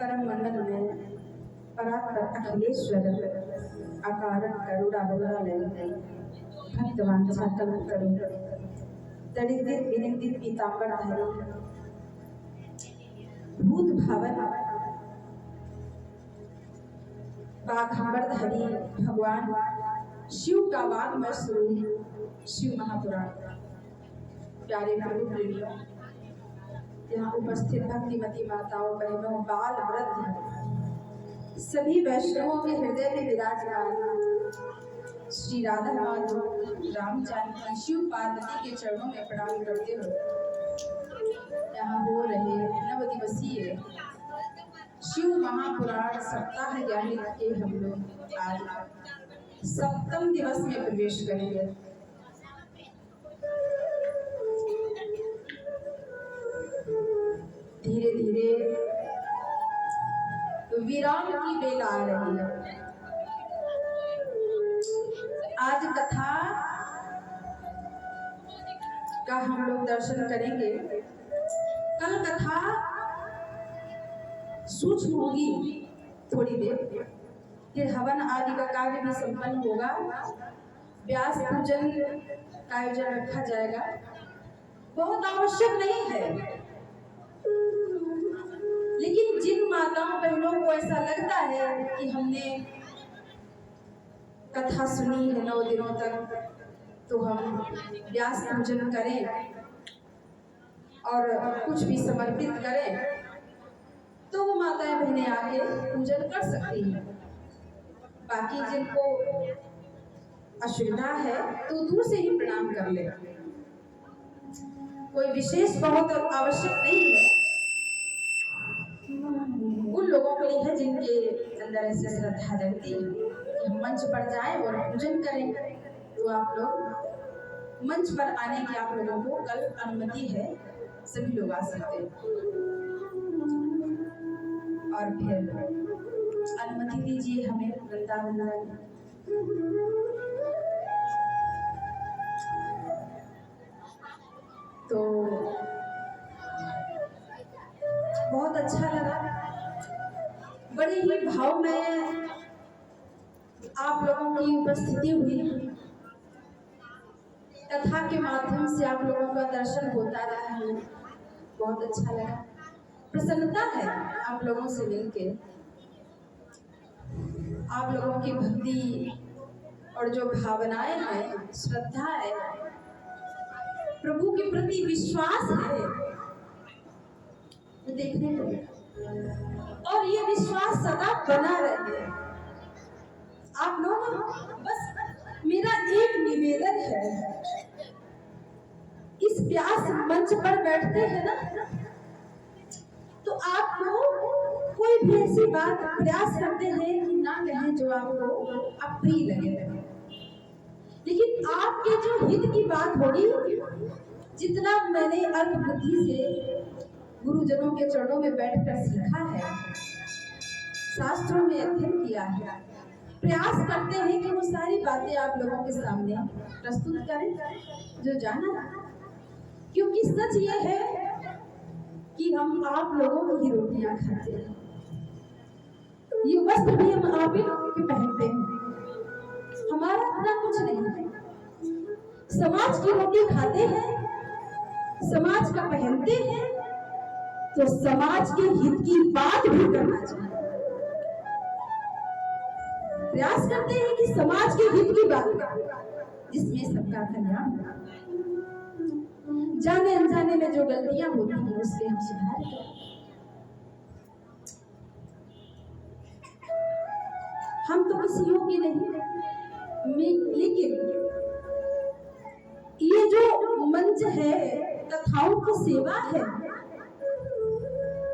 परम मंगल में परात्पर अखिलेश्वर अकारण करुणा बंगालय भक्तवान सकल करुण दरिद्र विनिंदित पीताम्बर धारी भूत भावन बाघांबर धारी भगवान शिव का वाग्मय स्वरूप शिव महापुराण। प्यारे प्रभु प्रेमियों, यहाँ उपस्थित भक्तिमती माताओं, बहनों, बाल वृद्ध सभी वैष्णवों के हृदय में विराजमान श्री राधा माधव राम जानकी शिव पार्वती के चरणों में प्रणाम करते हुए यहाँ हो रहे 9 दिवसीय शिव महापुराण सप्ताह यानी के हम लोग आज 7वें दिवस में प्रवेश करेंगे। धीरे धीरे विराम की बेला आ रही है। आज कथा का हम लोग दर्शन करेंगे। कल कथा सूक्ष्म होगी थोड़ी देर, फिर हवन आदि का कार्य भी संपन्न होगा। व्यास पूजन का आयोजन रखा जाएगा। बहुत आवश्यक नहीं है, लेकिन जिन माताओं बहनों को ऐसा लगता है कि हमने कथा सुनी है 9 दिनों तक, तो हम व्यास पूजन करें और कुछ भी समर्पित करें, तो वो माताएं बहनें आके पूजन कर सकती हैं। बाकी जिनको असुविधा है तो दूर से ही प्रणाम कर ले। कोई विशेष बहुत आवश्यक नहीं है। उन लोगों के लिए है जिनके अंदर ऐसी श्रद्धा जगती है कि हम मंच पर जाएं और पूजन करें, तो आप लोग मंच पर आने की आप लोगों को कल अनुमति है, सभी लोग आ सकते हैं। और फिर अनुमति दीजिए हमें वृंदावन। तो बहुत अच्छा लगा, बड़े ही भाव में आप लोगों की उपस्थिति हुई। कथा के माध्यम से आप लोगों का दर्शन होता रहा है, बहुत अच्छा लगा। प्रसन्नता है आप लोगों से मिलके। आप लोगों की भक्ति और जो भावनाएं हैं, श्रद्धा है, प्रभु के प्रति विश्वास है, वो देखने को मिला। और ये विश्वास सदा बना रहे। आप लोग बस मेरा एक निवेदन है, इस व्यास मंच पर बैठते हैं ना, तो आप लोग कोई भी ऐसी बात प्रयास करते हैं कि ना कहें जो आपको अप्रिय लगे, लेकिन आपके जो हित की बात होगी, जितना मैंने अल्प बुद्धि से गुरुजनों के चरणों में बैठकर सीखा है, शास्त्रों में अध्ययन किया है, प्रयास करते हैं कि वो सारी बातें आप लोगों के सामने प्रस्तुत करें जो जाना। क्योंकि सच ये है कि हम आप लोगों की रोटियां खाते हैं, ये वस्त्र भी हम आप ही लोगों के पहनते हैं, हमारा अपना कुछ नहीं है। समाज की रोटी खाते हैं, समाज का पहनते हैं, तो समाज के हित की बात भी करना चाहिए। प्रयास करते हैं कि समाज के हित की बात करें, जिसमें सबका कल्याण। जाने अनजाने में जो गलतियां होती हैं उससे हम सुधार करें। हम तो किसी योग्य नहीं, लेकिन ये जो मंच है, कथाओं की सेवा है,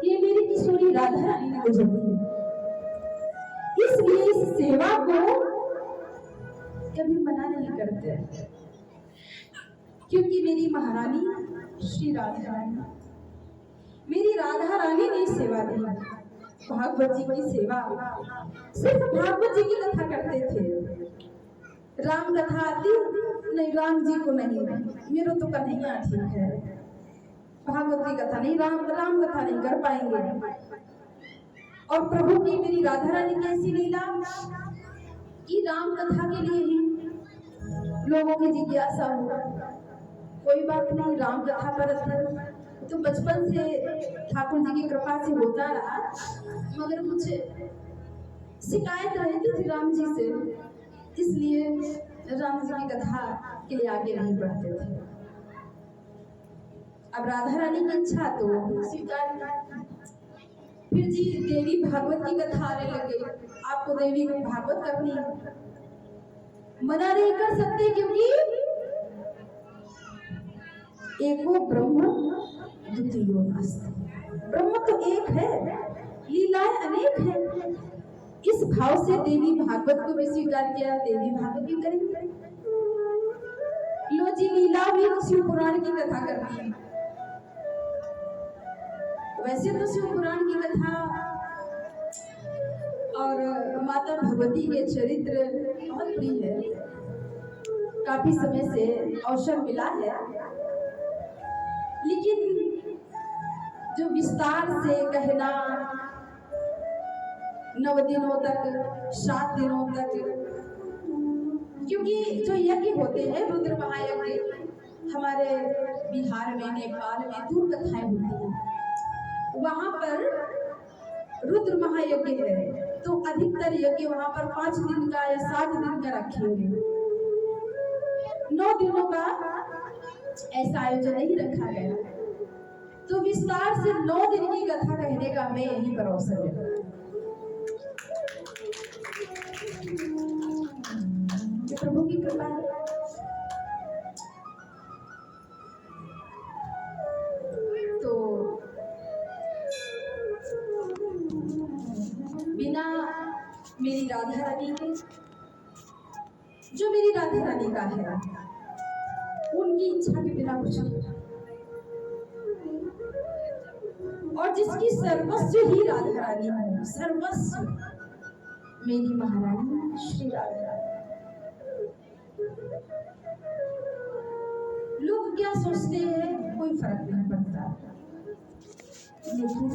ये मेरी किशोरी राधा रानी ने मुझे दी है। इसलिए इस सेवा को कभी मना नहीं करते, क्योंकि मेरी महारानी श्री राधा रानी, मेरी राधा रानी ने सेवा दी। भागवत जी की सेवा, सिर्फ भागवत जी की कथा करते थे। राम कथा आती नहीं, राम जी को नहीं, मेरा तो कन्हैया ठीक है। भागवत की कथा नहीं, राम कथा नहीं कर पाएंगे। और प्रभु की मेरी राधा रानी की ऐसी लीला कि राम कथा के लिए ही लोगों की जिज्ञासा हो। कोई बात नहीं, राम कथा पर तो बचपन से ठाकुर जी की कृपा से होता रहा, मगर कुछ शिकायत रहती थी राम जी से, इसलिए राम जी की कथा के लिए आगे नहीं बढ़ते थे। अब राधा रानी की इच्छा तो स्वीकार। फिर जी देवी भागवत की कथा आने लगे। आपको देवी भागवत करनी है, मना नहीं कर सकते, क्योंकि एको ब्रह्म द्वितीयो नास्ति। ब्रह्म तो एक है, लीलाएं अनेक हैं। इस भाव से देवी भागवत को भी स्वीकार किया, देवी भागवत भी करेंगे। लो जी, लीला भी शिव पुराण की कथा करनी है। वैसे तो शिव पुराण की कथा और माता भगवती के चरित्र बहुत प्रिय है, काफी समय से अवसर मिला है, लेकिन जो विस्तार से कहना 9 दिनों तक, 7 दिनों तक, क्योंकि जो यज्ञ होते हैं रुद्र महायज्ञ हमारे बिहार में, नेपाल में दूर कथाएं होती हैं, वहां पर रुद्र महायज्ञ है, तो अधिकतर यज्ञ वहां पर 5 दिन का या 7 दिन का रखेंगे। 9 दिनों का ऐसा आयोजन नहीं रखा गया, तो विस्तार से 9 दिन की कथा कहने का हमें यहीं पर अवसर मिला। प्रभु की कृपा है। तो बिना मेरी राधा रानी के, जो मेरी राधा रानी का है, उनकी इच्छा के बिना कुछ नहीं, और जिसकी सर्वस्व ही राधा रानी है, सर्वस्व मेरी महारानी श्री राधा रानी। लोग क्या सोचते हैं कोई फर्क नहीं पड़ता, लेकिन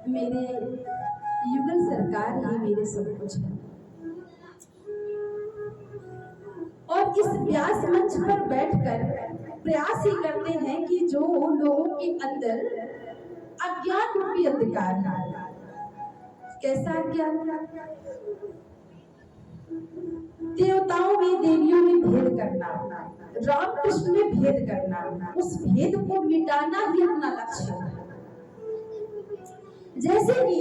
मेरे युगल सरकार ही मेरे सब कुछ है। और इस व्यास मंच पर बैठकर प्रयास ही करते हैं कि जो लोगों के अंदर अज्ञान रूपी अंधकार है, कैसा अज्ञान? देवताओं में देवियों में भेद करना, राम कृष्ण में भेद करना, उस भेद को मिटाना ही अपना लक्ष्य है। जैसे कि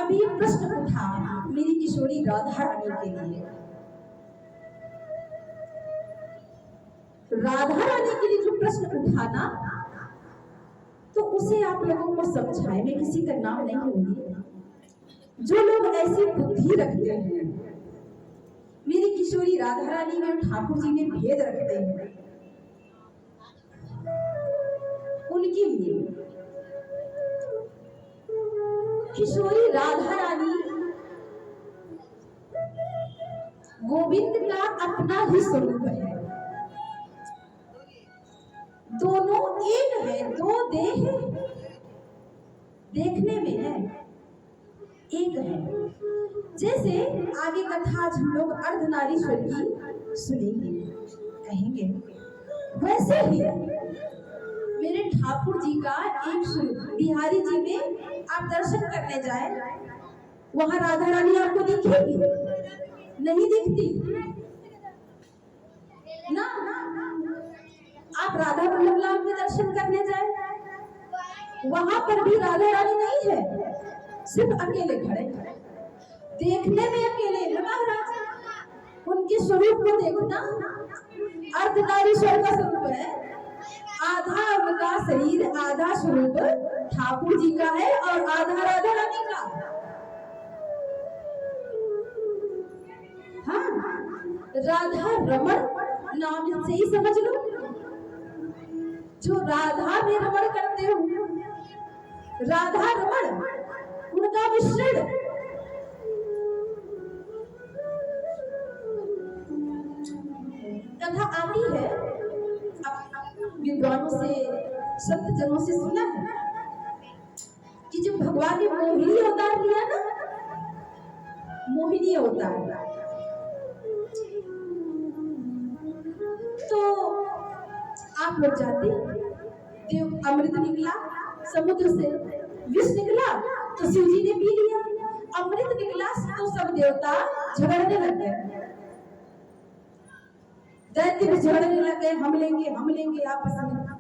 अभी प्रश्न उठा मेरी किशोरी राधा रानी के लिए, राधा रानी के लिए जो प्रश्न उठाना, तो उसे आप लोगों को समझाए, मैं किसी का नाम नहीं लूंगी। जो लोग ऐसी बुद्धि रखते हैं, मेरी किशोरी राधा रानी में ठाकुर जी में भेद रखते हैं, उनके लिए किशोरी राधा रानी गोविंद का अपना ही स्वरूप है। दोनों एक है, दो देह देखने में है, एक है। जैसे आगे कथा आज हम लोग अर्धनारीश्वर की सुनेंगे, कहेंगे, वैसे ही मेरे ठाकुर जी का एक स्वरूप बिहारी जी में आप दर्शन करने जाए, वहां राधा रानी आपको दिखेगी? नहीं दिखती ना। आप राधा वल्लभ के दर्शन करने जाए, वहां पर भी राधा रानी नहीं है, सिर्फ अकेले खड़े, देखने में अकेले है महाराज। उनके स्वरूप को देखना, अर्धनारीश्वर का स्वरूप है, आधा उनका शरीर, आधा स्वरूप ठाकुर जी का है और आधा राधा रानी का। हाँ, राधा रमण नाम से ही समझ लो, जो राधा में रमण करते हो, राधा रमण उनका मिश्रण। कथा आती है, विद्वानों से संत जनों से सुना है कि जब भगवान ने मोहिनी अवतार लिया ना, मोहिनी अवतार, तो आप लोग जाते, देव अमृत निकला समुद्र से, विष निकला तो शिव जी ने पी लिया, अमृत निकला तो सब देवता झगड़ने लग गए, दैत्य भी झगड़ने लग गए, हम लेंगे आपस में।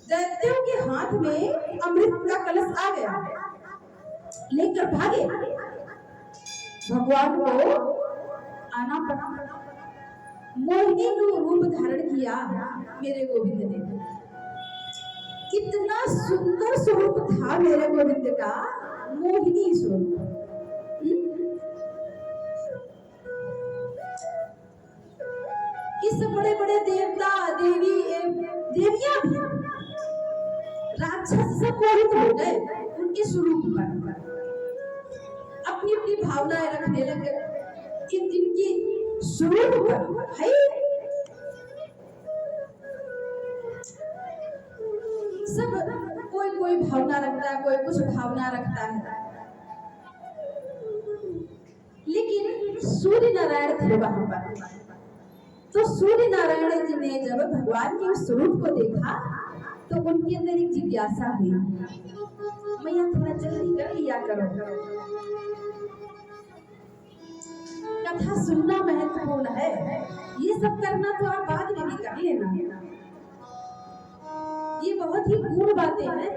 दैत्यों के हाथ में अमृत का कलश आ गया, लेकर भागे, भगवान को आना पड़ा। मोहिनी रूप धारण किया मेरे गोविंद ने, कितना सुंदर स्वरूप था मेरे गोविंद का, मोहिनी स्वरूप। किस बड़े बड़े देवता देवी देवियां भी, राक्षस सब मोहित हो गए उनके स्वरूप पर, अपनी अपनी भावनाएं रखने लगे इनकी स्वरूप पर है। सब कोई भावना रखता है, कोई कुछ भावना रखता है, लेकिन सूर्य नारायण थे वहां पर। तो सूर्य नारायण जी ने जब भगवान के उस स्वरूप को देखा तो उनके अंदर एक जिज्ञासा हुई, मैया थोड़ा जल्दी कर लिया करो, कथा सुनना महत्वपूर्ण है, ये सब करना तो आप बाद में भी कर लेना, ये बहुत ही गूढ़ बातें हैं,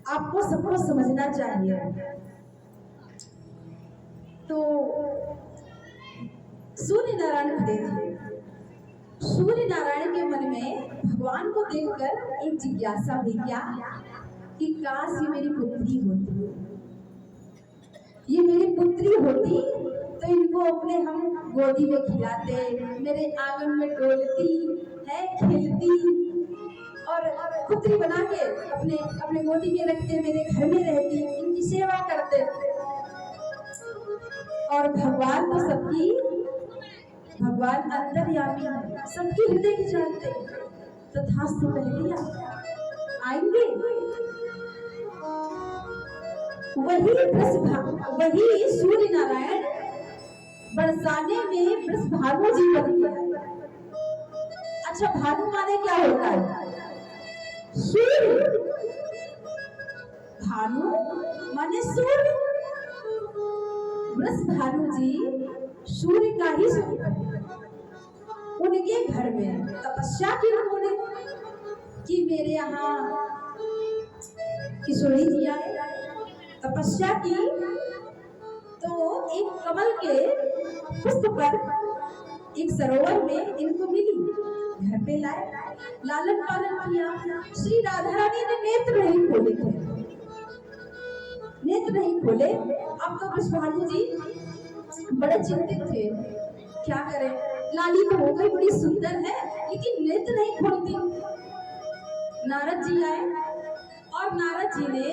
आपको सबको समझना चाहिए। तो सूर्य नारायण खड़े थे, सूर्य नारायण के मन में भगवान को देखकर एक जिज्ञासा हुई, क्या कि काश ये मेरी पुत्री होती, ये मेरी पुत्री होती तो इनको अपने हम गोदी में खिलाते, मेरे आंगन में डोलती है, खेलती और पुत्री बना के अपने अपने गोदी में रखते, मेरे घर में रहती, इनकी सेवा करते। और भगवान तो सबकी, भगवान अंतर्यामी है, सबके हृदय की जानते, तथास्तु कह दिया आएंगे। वही सूर्य नारायण बरसाने में वृषभानु जी बन गया। अच्छा, भानु माने क्या होता है? सूर्य, भानु माने सूर्य। वृषभानु जी सूर्य का ही स्वरूप है। उनके घर में तपस्या की उन्होंने कि मेरे यहाँ किशोरी जी आए, तपस्या की तो एक कमल के पुष्प पर एक सरोवर में इनको मिली, घर पे लाए, लालन पालन किया। श्री राधा रानी ने नेत्र नहीं खोले थे, नेत्र नहीं खोले। अब तो वृषभानु जी बड़े चिंतित थे, क्या करें, लाली तो हो गई, बड़ी सुंदर है, लेकिन नेत्र नहीं खोलती। नारद जी आए और नारद जी ने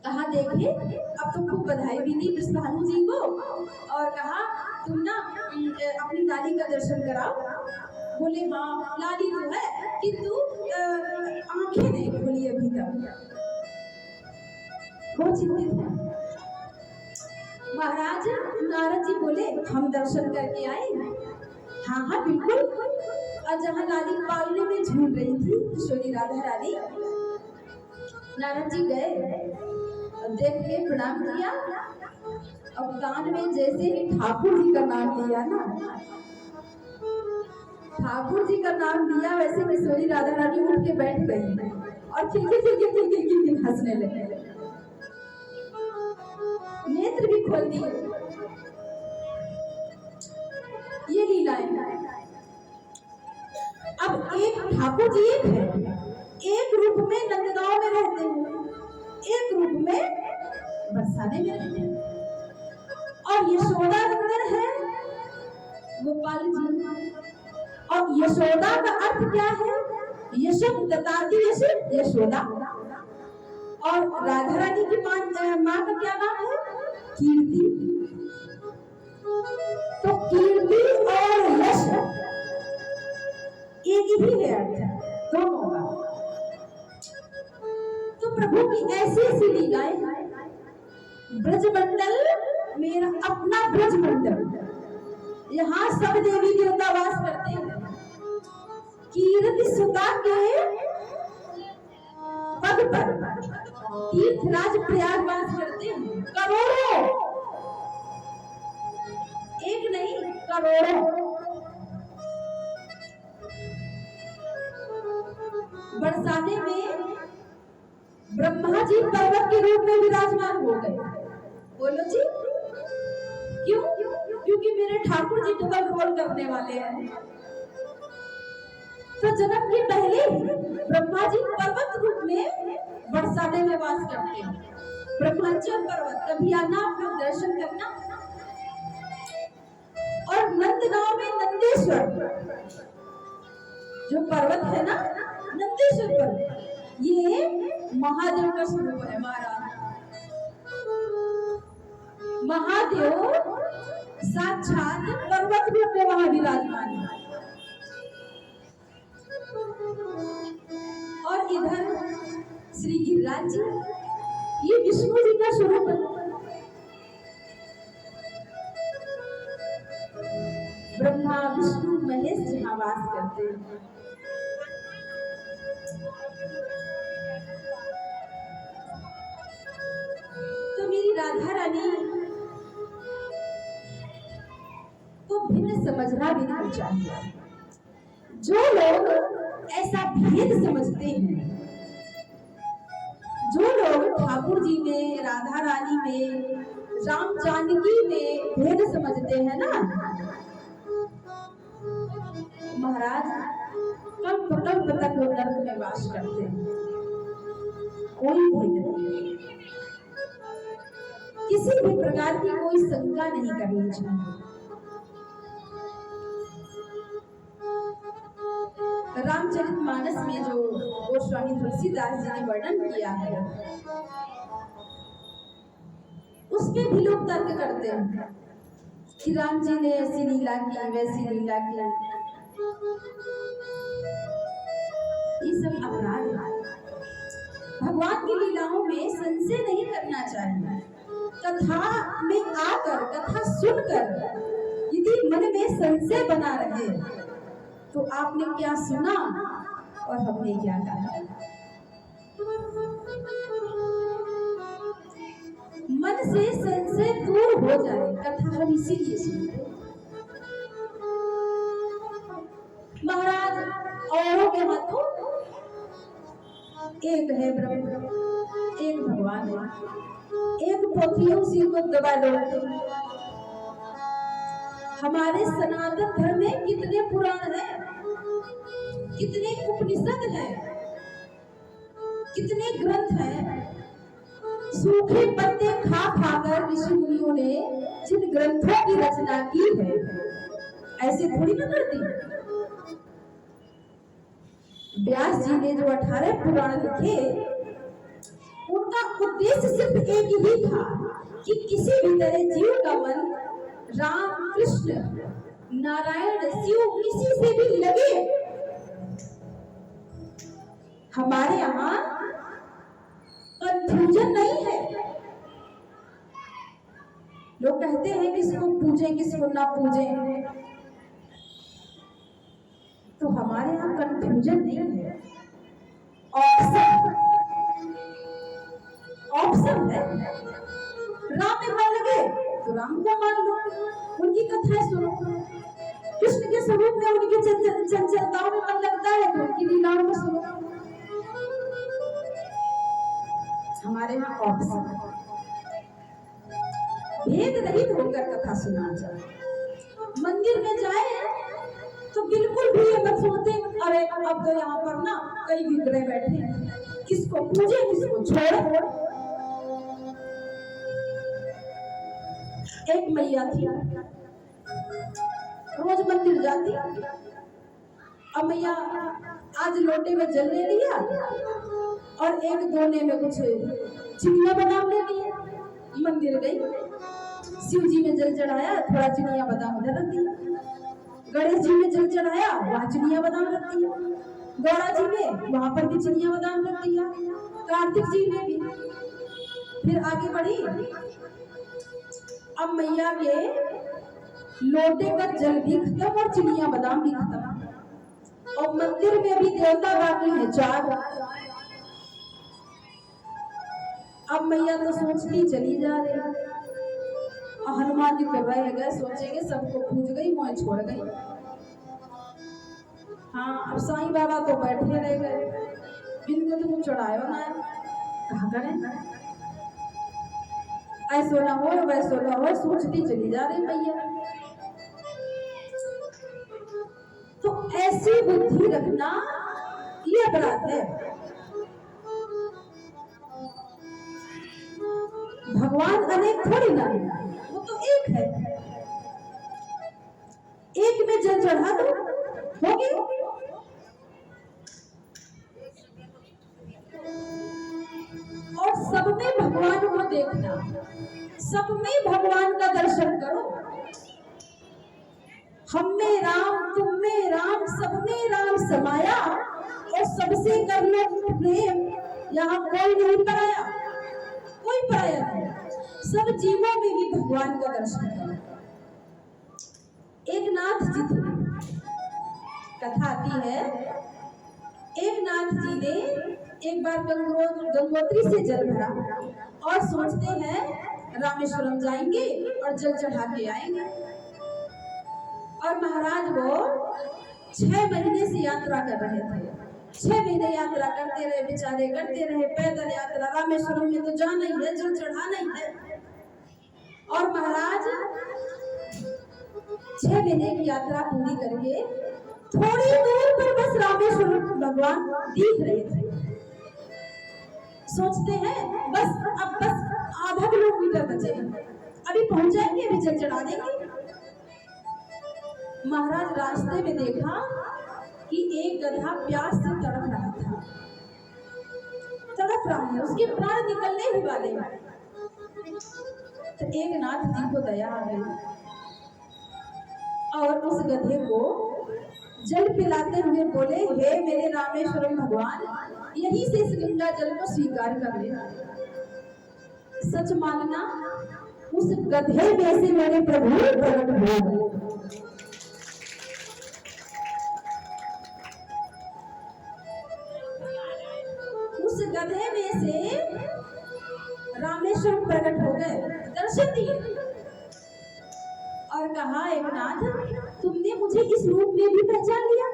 कहा, देखे अब तो खूब बधाई भी दी वृषभानु जी को और कहा तुम ना अपनी लाली का दर्शन कराओ। बोले हाँ लाली तो है, किंतु आंखें नहीं खोली अभी तक। बहुत चिंतित है महाराज। नारद जी बोले हम दर्शन करके आए। हाँ हाँ बिल्कुल। और जहाँ लाली पालने में झूल रही थी किशोरी राधा रानी, नारद जी गए, देख के प्रणाम किया। अब कान में जैसे ही ठाकुर जी का नाम लिया ना, ठाकुर जी का नाम लिया, वैसे किशोरी राधा रानी उठ के बैठ गई और खिलखिल हंसने लगे, नेत्र भी खोल दिए। ये लीलाएं। अब एक ठाकुर जी एक है, एक रूप में नंदगांव में रहते हैं, एक रूप में बरसाने में रहते हैं, और यशोदा नंदन है गोपाल जी। और यशोदा का अर्थ क्या है? यशोद दताती यशोदा। और राधा रानी की माँ का क्या नाम है? कीर्ति। तो कीर्ति और यश एक ही है अर्थ दोनों का। प्रभु की ऐसी ऐसी लीलाएं, ब्रजमंडल मेरा अपना ब्रजमंडल, यहाँ सब देवी देवता वास करते हैं। कीर्ति सुता के पद पर तीर्थराज प्रयागराज करते हैं। करोड़ों, एक नहीं करोड़ों। बरसाने में ब्रह्मा जी पर्वत के रूप में विराजमान हो गए। बोलो जी क्यों? क्योंकि मेरे ठाकुर जी डबल रोल करने वाले हैं। तो जन्म के पहले ही ब्रह्मा जी पर्वत रूप में बरसाने में वास करते हैं। ब्रह्मांचल पर्वत, कभी आना आप लोग दर्शन करना। और नंदगांव में नंदेश्वर जो पर्वत है ना, नंदेश्वर पर्वत, ये महादेव का स्वरूप है। महादेव साक्षात पर्वत रूप में वहां विराजमान है। और इधर श्री गिरिराज जी, ये विष्णु जी का स्वरूप है। ब्रह्मा विष्णु महेश जहाँ वास करते हैं। तो मेरी राधा रानी को भिन्न समझना भी नहीं चाहिए। जो लोग ऐसा भेद समझते हैं, जो लोग ठाकुर जी में, राधा रानी में, राम जानकी में भेद समझते हैं ना, महाराज कल्प कल्प तक वो नरक में वास करते हैं। कोई भेद नहीं, किसी भी प्रकार की कोई शंका नहीं करनी चाहिए। रामचरितमानस में जो गोस्वामी तुलसीदास जी ने वर्णन किया है, उसमें भी लोग तर्क करते हैं कि राम जी ने ऐसी लीला की, वैसी लीला की। ये सब अपराध है। भगवान की लीलाओं में संशय नहीं करना चाहिए। कथा में आकर, कथा सुनकर यदि मन में संशय बना रहे तो आपने क्या सुना और हमने क्या कहा। मन से संशय दूर हो जाए, कथा हम इसीलिए सुनते। महाराज औरों के यहाँ तो एक है ब्रह्म, एक भगवान है, एक पोथियों सिर को दबा दो। हमारे सनातन धर्म में कितने पुराण हैं, कितने उपनिषद हैं, कितने ग्रंथ हैं। सूखे पत्ते खा खाकर ऋषि मुनियों ने जिन ग्रंथों की रचना की है, ऐसे थोड़ी ना करती। व्यास जी ने जो 18 पुराण लिखे, उनका उद्देश्य सिर्फ एक ही था कि किसी भी तरह जीव का मन राम, कृष्ण, नारायण, शिव किसी से भी लगे। हमारे यहाँ कंफ्यूजन नहीं है। लोग कहते हैं किसको पूजे किसको ना पूजे, तो हमारे यहाँ कंफ्यूजन नहीं है। ऑप्शन है। राम में मन लगे तो राम को मान लो, उनकी कथाएं सुनो। कृष्ण के स्वरूप में उनकी चंचलताओं में मन लगता है तो उनकी लीलाओं को सुनो। हमारे यहाँ ऑप्शन है। भेद रहित होकर कथा सुना चाहिए। मंदिर में जाए तो बिल्कुल भी ये मत सोचते अरे अब तो यहाँ पर ना कई विग्रह बैठे, किसको पूजे किसको छोड़े। एक मैया थी, रोज मंदिर जाती। अब मैया आज लोटे में जल ले लिया और एक दोने में कुछ चिड़िया बादाम ले लिए, मंदिर गई। शिव जी में जल चढ़ाया, थोड़ा चिड़िया बादाम उधर रख दिया। गणेश जी में जल चढ़ाया, वहां चिड़िया बादाम रख दिया। गौड़ा जी में वहां पर भी चिनिया बादाम रख दिया, कार्तिक जी में भी। फिर आगे बढ़ी, अब मैया के लोटे का जल भी खत्म और चिनिया बादाम भी खत्म, और मंदिर में भी देवता बाकी है 4। अब मैया तो सोचती चली जा रही, और हनुमान जी कर रहे गए, सोचेंगे सबको पूज गई, मोह छोड़ गई। हाँ, अब साईं बाबा तो बैठे रह गए, इनको तो कुछ चढ़ायो ना है, कहा करें, ऐसो ना हो वैसो ना हो, सोचती चली जा रही मैया। तो ऐसी बुद्धि रखना ये अपराध है। भगवान अनेक थोड़ी ना, वो तो एक है, एक में जल चढ़ा दो, होगी। और सब में भगवान को देखना, सब में भगवान का दर्शन करो। हम में राम, तुम में राम, सब में राम समाया, और सबसे कर लो प्रेम, यहाँ कोई नहीं पराया, कोई पराया नहीं, सब जीवों में भी भगवान का दर्शन करो। एक नाथ जी थे, कथा आती है, एक नाथ जी ने एक बार गंगोत्री से जल भरा और सोचते हैं रामेश्वरम जाएंगे और जल चढ़ा के आएंगे। और महाराज वो 6 महीने से यात्रा कर रहे थे, 6 महीने यात्रा करते रहे बेचारे, करते रहे पैदल यात्रा। रामेश्वरम में तो जाना ही है, जल चढ़ाना ही है। और महाराज 6 महीने की यात्रा पूरी करके थोड़ी दूर पर बस रामेश्वरम भगवान दिख रहे थे। सोचते हैं बस आधा किलोमीटर बचे, अभी पहुंच जाएंगे, अभी जल चढ़ा देंगे। महाराज रास्ते में देखा कि एक गधा प्यास से तड़प रहा था, तड़प रहा है, उसके प्राण निकलने ही वाले हैं। तो एक नाथ जी को दया आ गई और उस गधे को जल पिलाते हुए बोले, हे मेरे रामेश्वरम भगवान, यहीं से इस गंगा जल को स्वीकार कर लेना। सच मानना, उस गधे में से मेरे प्रभु प्रकट हुए। उस गधे में से रामेश्वर प्रकट हो गए, दर्शन दिए और कहा, एक नाथ, तुमने मुझे इस रूप में भी पहचान लिया।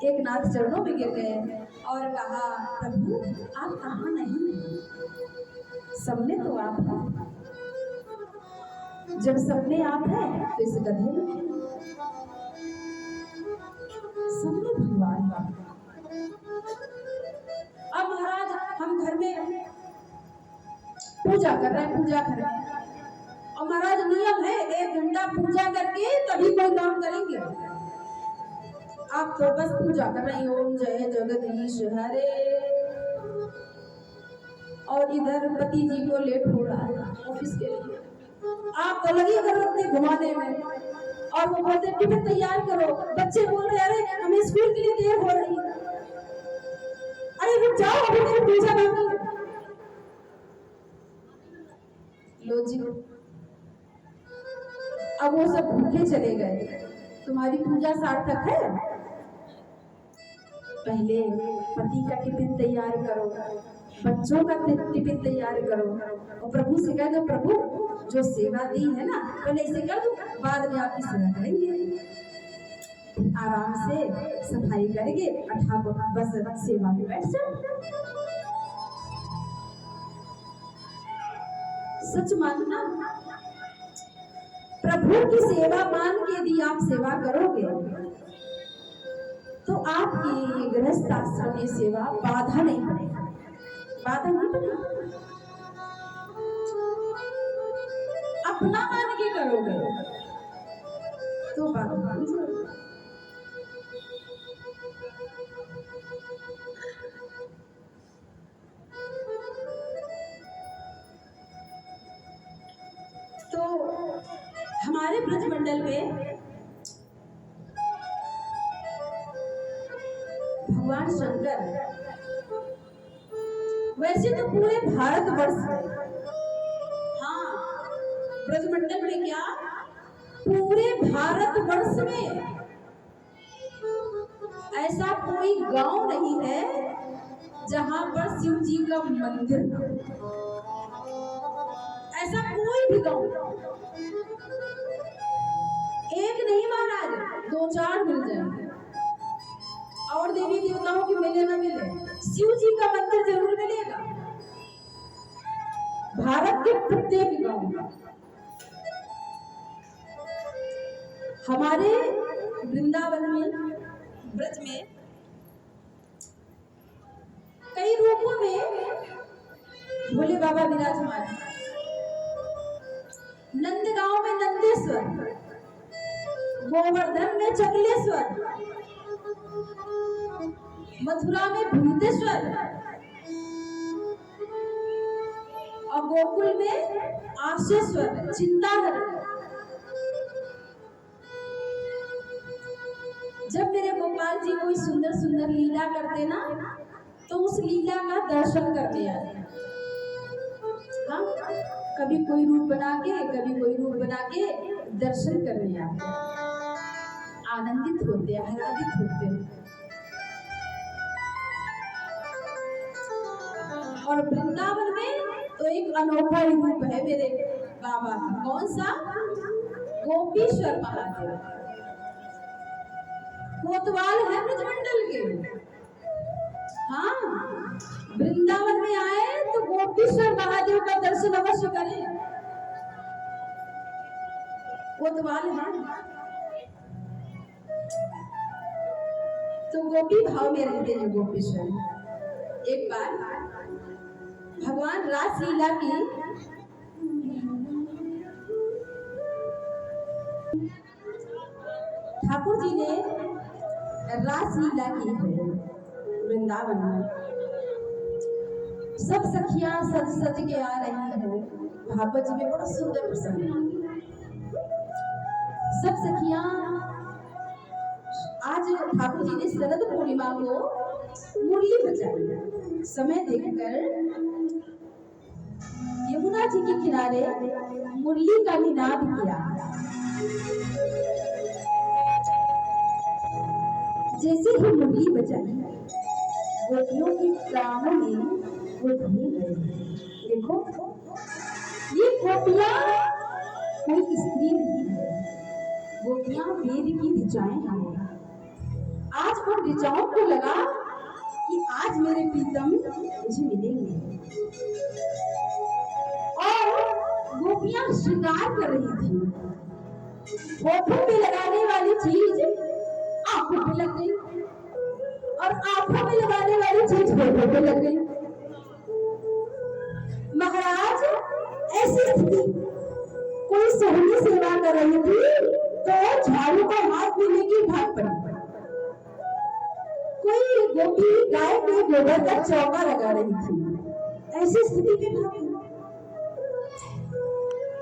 एक नाथ चरणों में गिर गए और कहा, प्रभु आप कहाँ नहीं, सब में तो आप हैं। जब सब में आप हैं तो इस गधे में सब में भगवान है। अब महाराज हम घर में पूजा कर रहे हैं, पूजा कर रहे हैं, और महाराज नियम है 1 घंटा पूजा करके तभी कोई काम करेंगे। आप तो बस पूजा कर रहे हैं, ओम जय जगदीश हरे, और इधर पति जी को लेट हो रहा है ऑफिस के लिए, आप तो लगी अगरबत्ती घुमाने में, और वो बोलते टिफिन तैयार करो, बच्चे बोल रहे अरे हमें स्कूल के लिए देर हो रही है, अरे रुक जाओ अभी मेरी पूजा बाकी है। लो जी, अब वो सब भूखे चले गए, तुम्हारी पूजा सार्थक है। पहले पति का टिफिन तैयार करो, बच्चों का टिफिन तैयार करो, और प्रभु से कह दो, प्रभु जो सेवा दी है ना पहले इसे कर दो, बाद में आपकी सेवा करेंगे। आराम से सफाई करेंगे, बस सेवा में बैठ जाओ। सच मानना, प्रभु की सेवा मान के यदि आप सेवा करोगे तो आपकी गृहस्थ आश्रम में सेवा बाधा नहीं बनेगी, बाधा नहीं बनेगी। अपना मान के करोगे तो बाधा बन जाएगी। तो हमारे ब्रज मंडल में भगवान शंकर वैसे तो पूरे भारतवर्ष में, हाँ, ब्रजमंडल में क्या पूरे भारतवर्ष में ऐसा कोई गांव नहीं है जहां पर शिव जी का मंदिर हो। ऐसा कोई भी गांव, एक नहीं महाराज, 2-4 मिल जाएंगे। और देवी देवताओं की मिले ना मिले, शिव जी का मंदिर जरूर मिलेगा भारत के प्रत्येक गांव में। हमारे वृंदावन में, ब्रज में कई रूपों में भोले बाबा विराजमान हैं। नंदगांव में नंदेश्वर, गोवर्धन में चकलेश्वर, मथुरा में भूतेश्वर और गोकुल में आशेश्वर, चिंताहर। जब मेरे गोपाल जी कोई सुंदर सुंदर लीला करते ना, तो उस लीला का दर्शन करते आते। हाँ, कभी कोई रूप बना के, कभी कोई रूप बना के दर्शन करने आते, आनंदित होते, आह्लादित होते। और वृंदावन में तो एक अनोखा ही रूप है मेरे बाबा का। कौन सा? गोपीश्वर महादेव। कोतवाल है ब्रजमंडल के। हाँ, वृंदावन में आए तो गोपीश्वर महादेव का दर्शन अवश्य करें। कोतवाल है तो गोपी भाव में रहते हैं गोपीश्वर। एक बार भगवान रासलीला की ठाकुर जी ने रासलीला की है वृंदावन में। सब सखियां सज सज के आ रही हैं। भागवत जी में बड़ा सुंदर प्रसंग है। सब सखियां आज ठाकुर जी ने शरद पूर्णिमा को मुरली बजाई। समय देखकर यमुना जी के किनारे मुरली का निनाद किया। जैसे ही मुरली बजाई, गोपियों के प्राणों में वो धनी गए। देखो, ये गोपियां कोई स्त्री नहीं है, गोपियां वेद की ऋचाएं हैं। आज उन ऋचाओं को लगा कि आज मेरे प्रीतम मुझे मिलेंगे, और गोपियां श्रृंगार कर रही थी। होठों पे लगाने वाली चीज आंखों पे लग गई, और आंखों में लगाने वाली चीज होठों पे लग गई। महाराज, ऐसी स्थिति, कोई सोहनी सेवा कर रही थी तो झाड़ू का हाथ में लेके भाग पड़ी। कोई गोपी गाय के गोबर का चौका लगा रही थी। ऐसी स्थिति में भाग,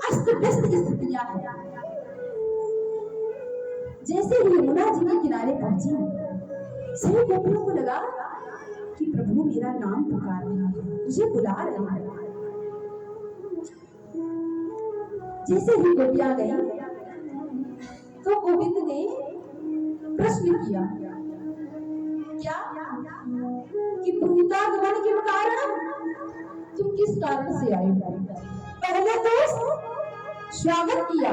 अस्त व्यस्त स्थितियां हैं। जैसे ही यमुना जी के किनारे पहुंची, सभी गोपियों को लगा कि प्रभु मेरा नाम पुकार रहा है, मुझे बुला रहा है। जैसे ही गोपियां गई तो गोविंद ने प्रश्न किया, क्या कि भूतागमन के कारण तुम किस कारण से आए हो? पहले तो स्वागत किया,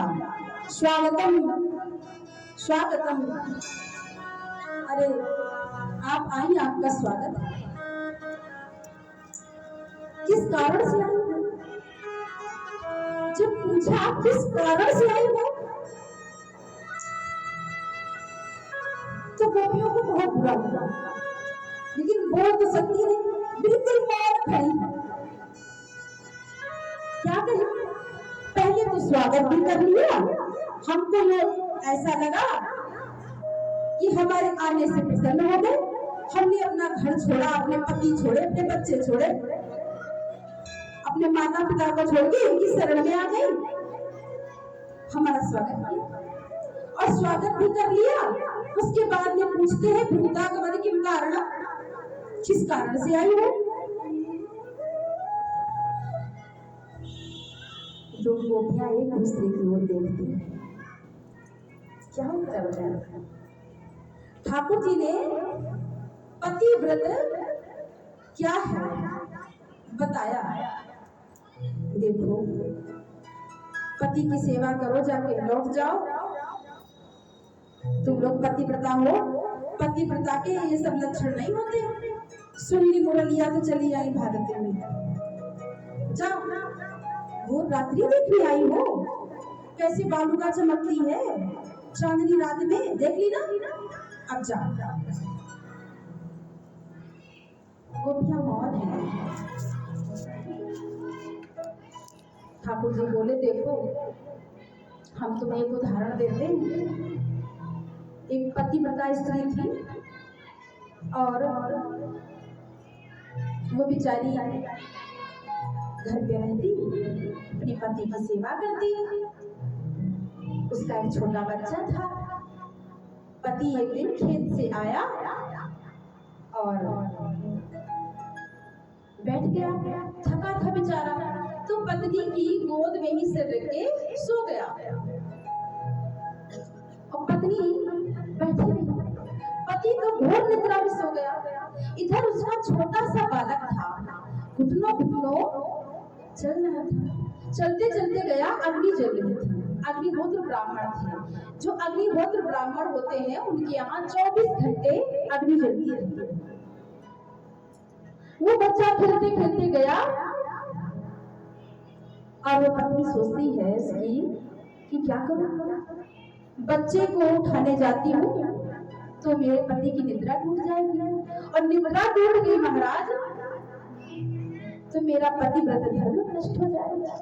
स्वागतम स्वागतम। अरे आप आई, आपका स्वागत है। किस कारण से आई हो? जब पूछा किस कारण से आई हो, तो गोपियों को बहुत बुरा लगा, लेकिन बोल तो सकती नहीं, बिल्कुल मौन खड़ी। क्या करें? पहले तो स्वागत भी कर लिया, हमको ये ऐसा लगा कि हमारे आने से प्रसन्न हो गए। हमने अपना घर छोड़ा, अपने पति छोड़े, अपने बच्चे छोड़े, अपने माता पिता को छोड़ के इनकी शरण में आ गई। हमारा स्वागत किया और स्वागत भी कर लिया। उसके बाद में पूछते हैं भूतागमन के कारण किस कारण से आई हो? दो गोपियां एक दूसरे की ओर देखती हैं, क्या उत्तर है? ठाकुर जी ने पतिव्रत क्या है बताया। देखो, पति की सेवा करो, जाके लौट जाओ। तुम लोग पतिव्रता हो, पतिव्रता के ये सब लक्षण नहीं होते। सुन ली मुरलिया तो चली आई भागते हुए। जाओ, वो रात्रि देखने आई हो, कैसी बालुका चमकती है चांदनी रात में, देख ली ना। अब जाओ। गोपियां मौन है। ठाकुर जी बोले, देखो हम तुम्हें एक उदाहरण देते हैं। एक पतिव्रता स्त्री थी और वो बेचारी घर पे रहती, अपने पति की सेवा करती। उसका एक छोटा बच्चा था। पति एक दिन खेत से आया और बैठ गया, थका था बेचारा, तो पत्नी की गोद में ही सिर रख के सो गया। और पत्नी बैठी रही, पति तो घोर निद्रा में सो गया। इधर उसका छोटा सा बालक था, घुटनों घुटनों चल रहा था। चलते चलते गया, अग्नि जल रही थी। अग्निहोत्र ब्राह्मण थे। जो अग्निहोत्र ब्राह्मण होते हैं उनके यहाँ 24 घंटे अग्नि जलती रहती है। वो बच्चा खेलते खेलते गया और वो पत्नी सोचती है इसकी कि क्या करूं, बच्चे को उठाने जाती हूँ तो मेरे पति की निद्रा टूट जाएगी, और निद्रा टूट गई महाराज तो मेरा पतिव्रत धर्म नष्ट हो जाएगा।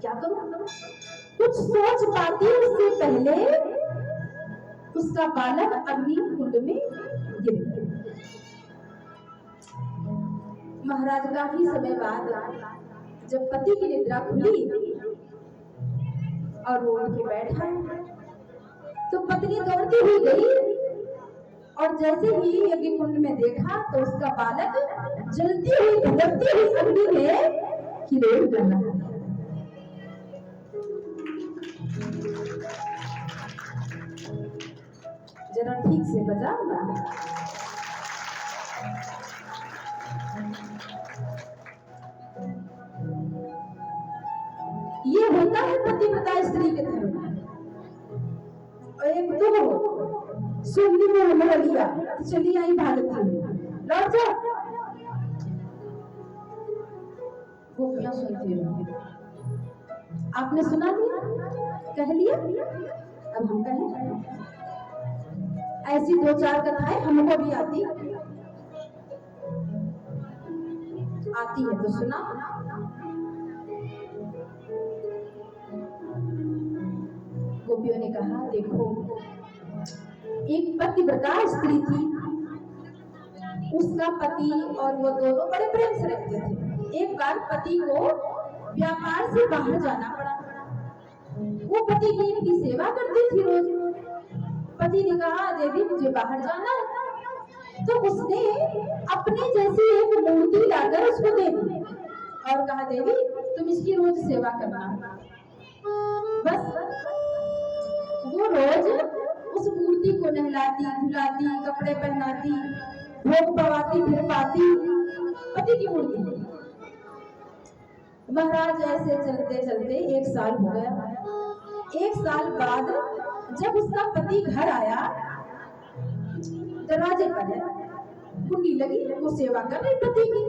क्या करूं? कुछ सोच पाती उससे पहले उसका बालक अग्नि कुंड में गिर गया। महाराज काफी समय बाद जब पति की निद्रा खुली और वो उठ के बैठा, तो पत्नी दौड़ती हुई गई और जैसे ही अग्नि कुंड में देखा तो उसका बालक जलती हुई धड़कती हुई अग्नि में हिलोल कर रहा है। जरा ठीक से बजाओ ना। ये होता है पतिव्रता स्त्री के धर्म। और एक तो सुननी में मुरलिया चली आई भागती लौट जा। गोपियां सुनती रही। आपने सुना लिया, कह लिया, अब हम कहें। ऐसी 2-4 कथाएं हमको भी आती है तो सुना। गोपियों ने कहा, देखो एक पतिव्रता स्त्री थी, उसका पति और वो दोनों बड़े प्रेम से रहते थे। एक बार पति को व्यापार से बाहर जाना पड़ा। वो पति की इनकी सेवा करती थी रोज। पति ने कहा, देवी मुझे बाहर जाना है, तो उसने अपने जैसी एक मूर्ति लाकर उसको दे दी और कहा, देवी तुम इसकी रोज सेवा करना। बस वो रोज उस मूर्ति को नहलाती धुलाती, कपड़े पहनाती, भोग पवाती, फिर पाती, पति की मूर्ति। महाराज ऐसे चलते चलते 1 साल हो गया। 1 साल बाद जब उसका पति घर आया, दरवाजे पर है, कुंडी लगी, वो सेवा कर रही पति की।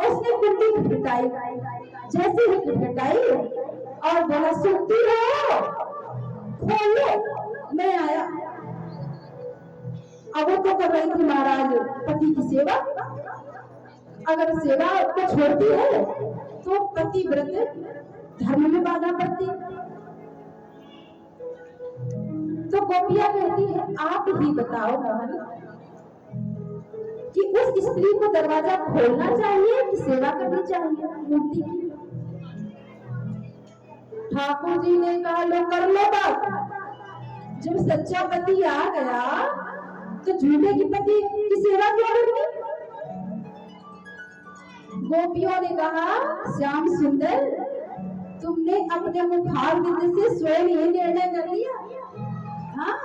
उसने कुंडी खटखटाई, जैसे ही खटखटाई और बोला, सुनती हो, खोलो, मैं आया। अब वो तो कर रही थी महाराज पति की सेवा। अगर सेवा को छोड़ती है तो पतिव्रत धर्म में बाधा पड़ती। तो गोपियां कहती है, आप ही बताओ मोहन कि उस स्त्री को दरवाजा खोलना चाहिए कि सेवा करनी चाहिए मूर्ति की? ठाकुर जी ने कहा, लो कर लो बात। जब सच्चा पति आ गया तो झूठे की पति की सेवा क्यों गोपियों ने कहा, श्याम सुंदर, तुमने अपने मुखार विद्य से स्वयं ये निर्णय कर लिया? हाँ,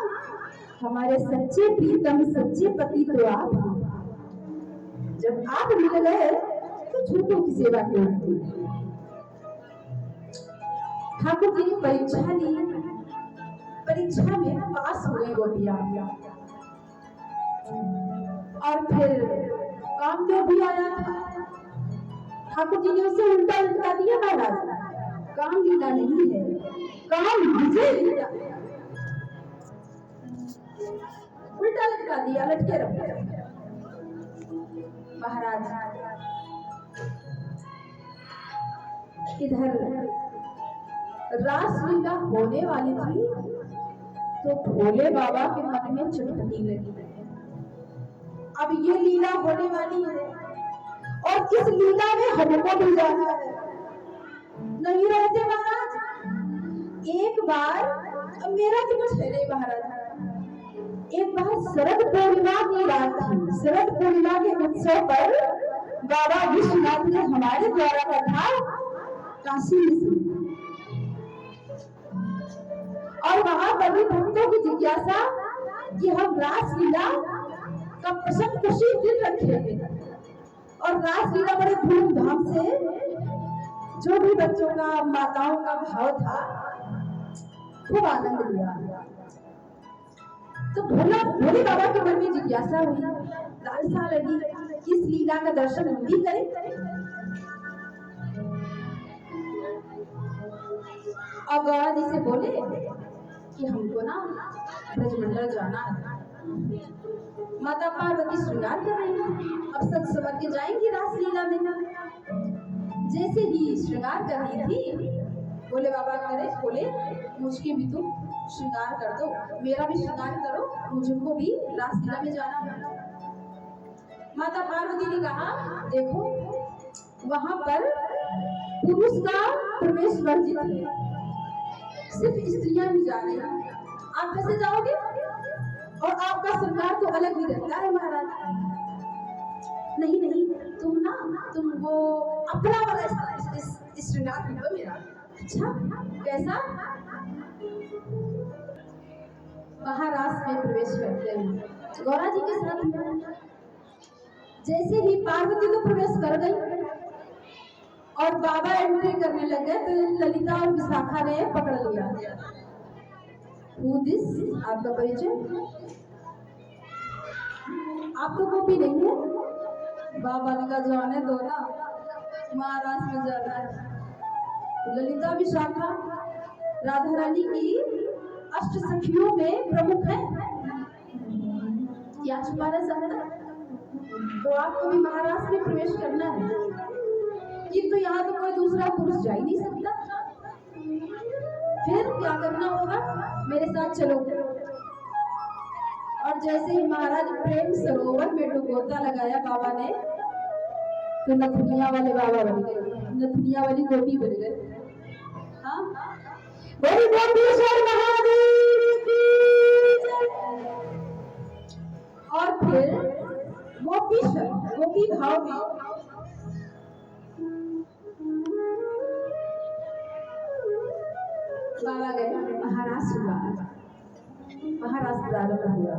हमारे सच्चे प्रीतम सच्चे पति तो आप हैं। जब आप मिल गए तो झूठों की सेवा क्यों की? ठाकुर जी ने परीक्षा ली, परीक्षा में पास हुए गोपियां, और फिर काम जो भी आया था ठाकुर जी ने उसे उल्टा लटका दिया। महाराज, काम लीला नहीं है, काम मुझे लीला, उल्टा लटका दिया, लटके रहो। महाराज, इधर रासलीला होने वाली थी तो भोले बाबा के मन में चुटकी लगी। अब ये लीला होने वाली है और इस लीला में हमको भी जाना है। नहीं रहते महाराज। एक बार, मेरा तो कुछ है नहीं महाराज, एक बार शरद पूर्णिमा की रात थी। शरद पूर्णिमा के उत्सव पर बाबा विश्वनाथ ने हमारे द्वारा कथा काशी में सुनी, और वहां पर भी भक्तों की जिज्ञासा कि हम रासलीला का प्रसन्न खुशी दिन रखेंगे, और रासलीला बड़े धूमधाम से, जो भी बच्चों का माताओं का भाव था, खूब आनंद लिया। तो भोले बाबा के मन में जिज्ञासा हुई, लालसा लगी, इस लीला का दर्शन हम भी करें। अब गौरा जी से बोले कि हमको ना ब्रजमंडल जाना है। माता पार्वती श्रृंगार कर रही है, अब सच समझ के जाएंगी रासलीला में। जैसे ही श्रृंगार कर रही थी, बोले बाबा करे, बोले मुझके भी तुम श्रृंगार कर दो, मेरा भी श्रृंगार करो, मुझको भी रासलीला में जाना है। माता पार्वती ने कहा, देखो वहां पर पुरुष का प्रवेश वर्जित है, सिर्फ स्त्रियां ही जा रही हैं। आप कैसे जाओगे? और आपका श्रृंगार तो अलग ही रहता है महाराज। नहीं नहीं, तुम वो अपना वाला श्रृंगार कर दो मेरा। अच्छा, कैसा? महाराज में प्रवेश करते हैं गौरा जी के साथ। जैसे ही पार्वती तो प्रवेश कर गई और बाबा एंट्री करने लगे, तो ललिता और विशाखा ने पकड़ लिया। आपका परिचय? आप तो गोपी नहीं है। बाबा ने कहा, जाने दो ना, महाराज में जाना है। ललिता विशाखा राधा रानी की अष्ट सखियों में प्रमुख है, क्या छुपा रह सकता? तो आपको भी महाराज में प्रवेश करना है, किंतु यहाँ तो कोई दूसरा पुरुष जा ही नहीं सकता। फिर क्या करना होगा? मेरे साथ चलो। और जैसे ही महाराज प्रेम सरोवर में डुबोता लगाया बाबा ने, तो नथुनिया वाले बाबा बन गए, नथुनिया वाली गोपी बन गए। हाँ, बड़ी गोपीश्वर महादेव की जय। और फिर गोपीश्वर, गोपी भाव में बाबा गए, महाराज हुआ, महाराज प्रारंभ हुआ।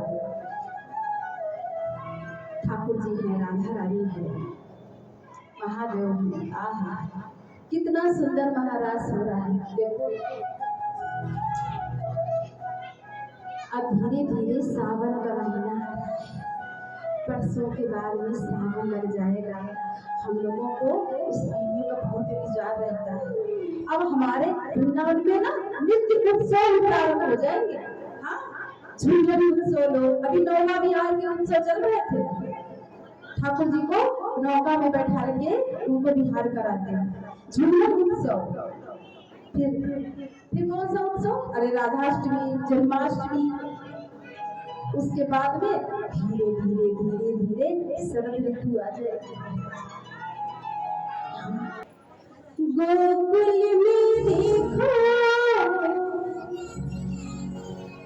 ठाकुर जी है, राधा रानी है, महादेव है। आहा, कितना सुंदर महाराज हो रहा है। देखो, अब धीरे धीरे सावन का महीना है, परसों के बाद में सावन लग जाएगा। हम लोगों को इस महीने का बहुत इंतजार रहता है। अब हमारे वृंदावन में ना नित्य उत्सव प्रारंभ हो जाएंगे। हाँ, झूलन उत्सव लो, अभी नौका विहार के उत्सव चल रहे थे। ठाकुर जी को नौका में बैठा के उनको विहार कराते हैं, झूलन उत्सव। फिर कौन सा उत्सव? अरे राधाष्टमी, जन्माष्टमी। उसके बाद में धीरे धीरे धीरे धीरे शरद ऋतु आ जाएगी। गोकुल में देखो,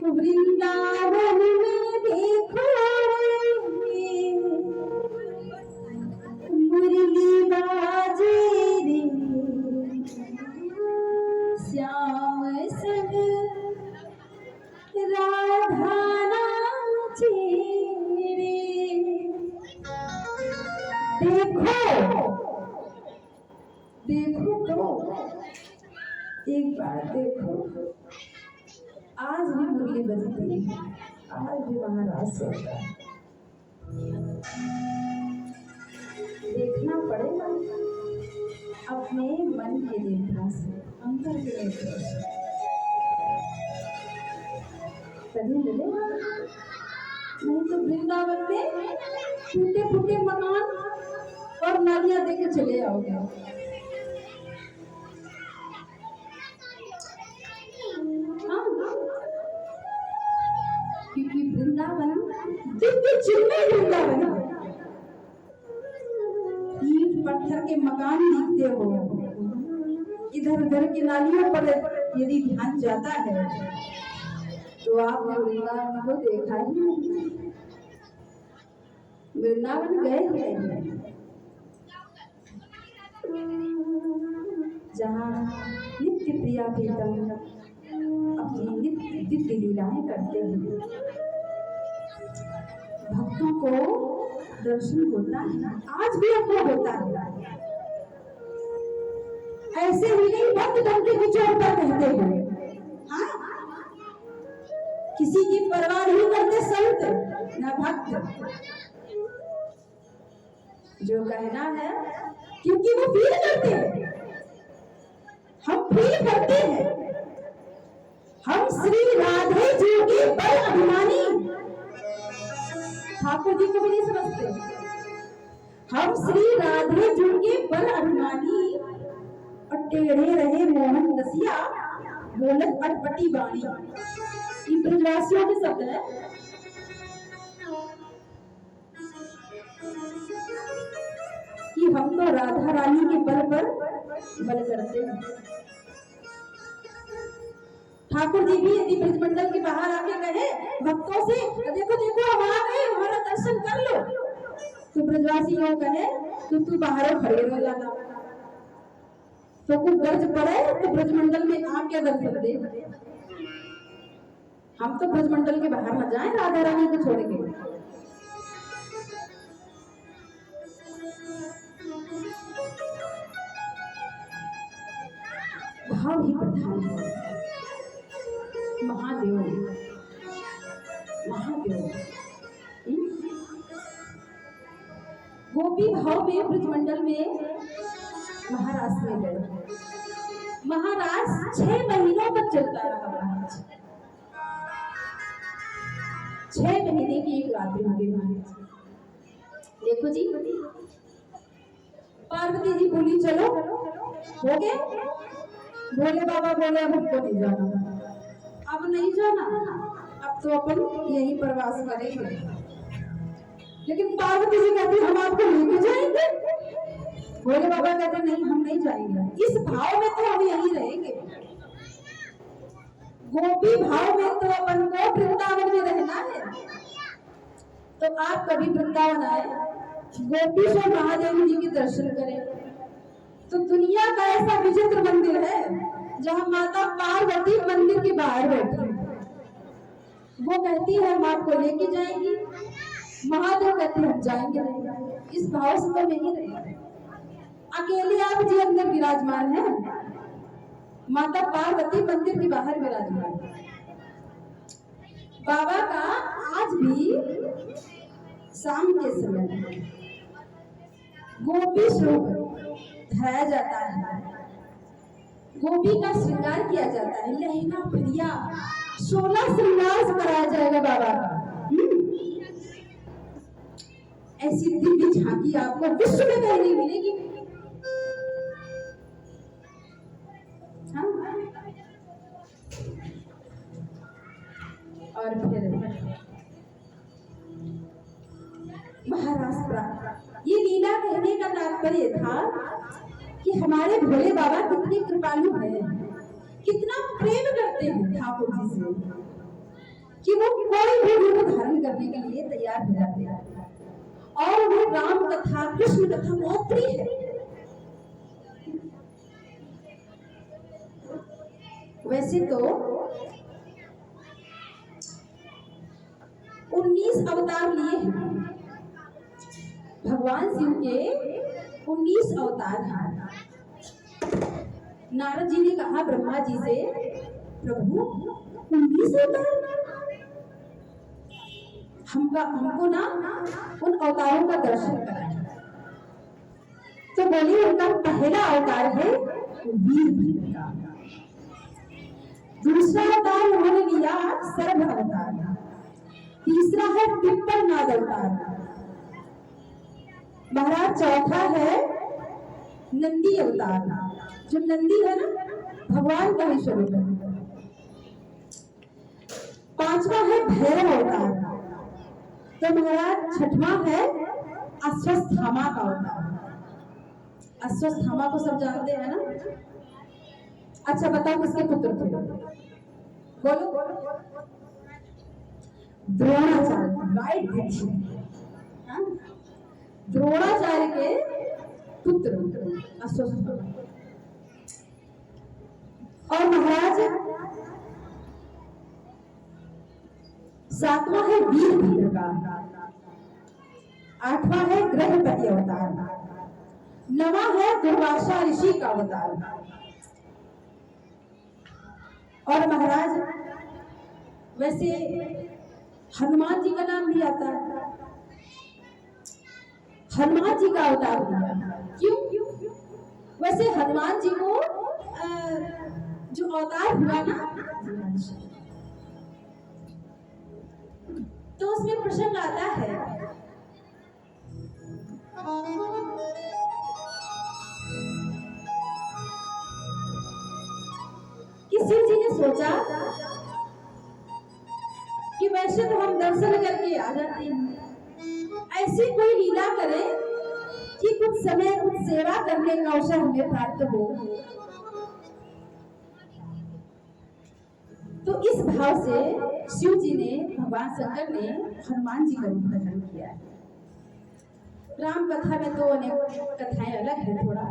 वृंदावन में देखो, मुरली देखो देखो तो एक बार देखो, आज भी मुरली बजती है, आज भी वहां रास होता है। देखना पड़ेगा अपने मन के नेत्रों से, अंतर के नेत्रों से, तभी मिलेगा। नहीं तो वृंदावन में टूटे फूटे मकान और नालियां देके चले आओगे। हाँ, क्योंकि वृंदावन दिव्य चिन्मय वृंदावन है। ईंट पत्थर के मकान दिखते हो, इधर उधर की नालियों पर यदि ध्यान जाता है तो आपने वृंदावन को देखा ही नहीं, वृंदावन गए ही नहीं। जहाँ नित्य प्रिया प्रीतम अपनी नित्य दिव्य लीलाएं करते हैं, भक्तों को दर्शन होता है, आज भी हमको होता है। ऐसे ही नहीं भक्त डंके की चोट पर कहते हैं, हाँ, किसी की परवाह नहीं करते संत न भक्त, जो कहना है क्योंकि वो फील करते हैं, हम फील करते हैं। हम श्री राधे जी के बल अभिमानी, ठाकुर जी को भी नहीं समझते। हम श्री राधे जी के बल अभिमानी और टेढ़े रहे मोहन रसिया बोलत अटपटी बाणी। ये ब्रजवासियों के शब्द है। कि हम तो राधा रानी के बल पर बल करते हैं। ठाकुर जी भी यदि ब्रजमंडल के बाहर आके कहे भक्तों से, देखो देखो हम आ गए, हमारा दर्शन कर लो, तो ब्रजवासी यूं कहे तो तू बाहर खड़े हो जाना, तो कुछ गर्ज पड़े तो ब्रजमंडल में आके दर्शन दे। हम तो ब्रजमंडल के बाहर न जाएं राधा रानी को छोड़ के। भाव ही प्रधान है। महादेव महादेव गोपी भाव में ब्रजमंडल में महाराज में गए। महाराज 6 महीनों तक चलता रहा महाराज, 6 महीने की एक रात्रि होगी महाराज। देखो जी, पार्वती जी बोली चलो, हो गए। भोले बाबा बोले अब हमको नहीं जाना, अब नहीं जाना, अब तो अपन यही प्रवास करेंगे। लेकिन पार्वती जी कहती हम आपको लेके जाएंगे। भोले बाबा कहते नहीं, हम नहीं जाएंगे, इस भाव में तो हम यहीं रहेंगे। गोपी भाव में तो अपन को वृंदावन में रहना है। तो आप कभी वृंदावन आए, गोपीश्वर महादेव जी के दर्शन करें। तो दुनिया का ऐसा विचित्र मंदिर है जहाँ माता पार्वती मंदिर के बाहर बैठी है। वो कहती है हम आपको लेके जाएंगी, महादेव कहते हैं हम जाएंगे नहीं। इस भाव से तो नहीं रहे। अकेले आप जी अंदर विराजमान है, माता पार्वती मंदिर के बाहर विराजमान है। बाबा का आज भी शाम के समय गोपी श्लोक धराया जाता है, गोपी का श्रृंगार किया जाता है, लहंगा प्रिया 16 श्रृंगार कराया जाएगा बाबा का। ऐसी दिव्य झांकी आपको विश्व में कहीं नहीं मिलेगी। हाँ? और फिर महाराष्ट्र, ये लीला कहने का तात्पर्य था कि हमारे भोले बाबा कितने कृपालु हैं, कितना प्रेम करते हैं ठाकुर जी से, कि वो कोई भी रूप धारण करने के लिए तैयार हो जाते हैं। और वो राम कथा कृष्ण कथा बहुत प्रिय है। वैसे तो 19 अवतार लिए हैं भगवान शिव के 19 अवतार हैं। नारद जी ने कहा ब्रह्मा जी से, प्रभु 19 अवतार, हमको ना उन अवतारों का दर्शन कराएं। तो बोली उनका पहला अवतार है वीर भीम का, दूसरा अवतार उन्होंने लिया सर्व अवतार, तीसरा है पिप्पलनाद अवतार, महाराज चौथा है नंदी अवतार, जो नंदी है ना भगवान का ही स्वरूप है, पांचवा है भैरव अवतार, तो महाराज छठवां है अश्वत्थामा का अवतार। अश्वत्थामा को सब जानते हैं ना? अच्छा बताओ किसके पुत्र थे? बोलो। द्रोणाचार्य, राइट देखिए, द्रोणाचार्य के पुत्र अश्वत्थामा। और महाराज सातवां है वीरभद्र का, आठवां है ग्रहपति अवतार, नवा है दुर्वासा ऋषि का अवतार। और महाराज वैसे हनुमान जी का नाम भी आता है, हनुमान जी का अवतार दिया। क्यों? वैसे हनुमान जी को जो अवतार हुआ ना, तो उसमें प्रसंग आता है कि शिव जी ने सोचा कि वैसे तो हम दर्शन करके आ जाते हैं, ऐसी कोई लीला करे कि कुछ समय कुछ सेवा करने का अवसर हमें प्राप्त हो। तो इस भाव से शिव जी ने, भगवान शंकर ने हनुमान जी का रूप धारण किया है। राम कथा में तो अनेक कथाएं अलग है, थोड़ा